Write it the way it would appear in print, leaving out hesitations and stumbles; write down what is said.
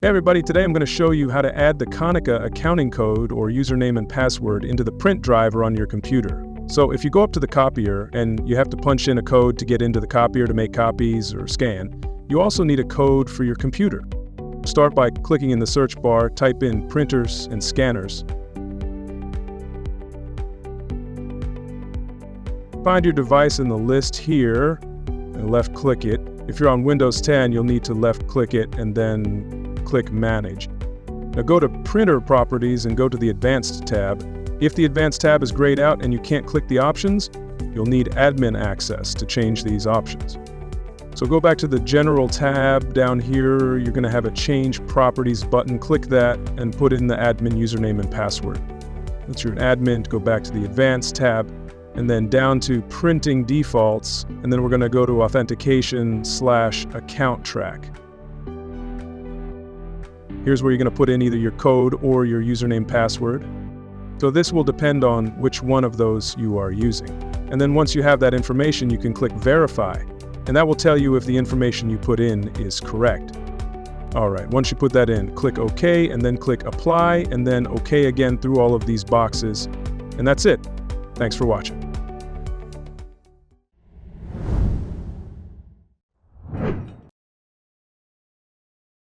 Hey everybody, today I'm going to show you how to add the Konica accounting code or username and password into the print driver on your computer. So if you go up to the copier and you have to punch in a code to get into the copier to make copies or scan, you also need a code for your computer. Start by clicking in the search bar, type in printers and scanners. Find your device in the list here and left click it. If you're on Windows 10, you'll need to left click it and then click Manage. Now go to Printer Properties and go to the Advanced tab. If the Advanced tab is grayed out and you can't click the options, you'll need admin access to change these options. So go back to the General tab down here. You're going to have a Change Properties button. Click that and put in the admin username and password. Once you're an admin, go back to the Advanced tab and then down to Printing Defaults, and then we're going to go to Authentication/Account Track. Here's where you're going to put in either your code or your username password. So this will depend on which one of those you are using. And then once you have that information, you can click Verify, and that will tell you if the information you put in is correct. All right, once you put that in, click OK, and then click Apply, and then OK again through all of these boxes. And that's it. Thanks for watching.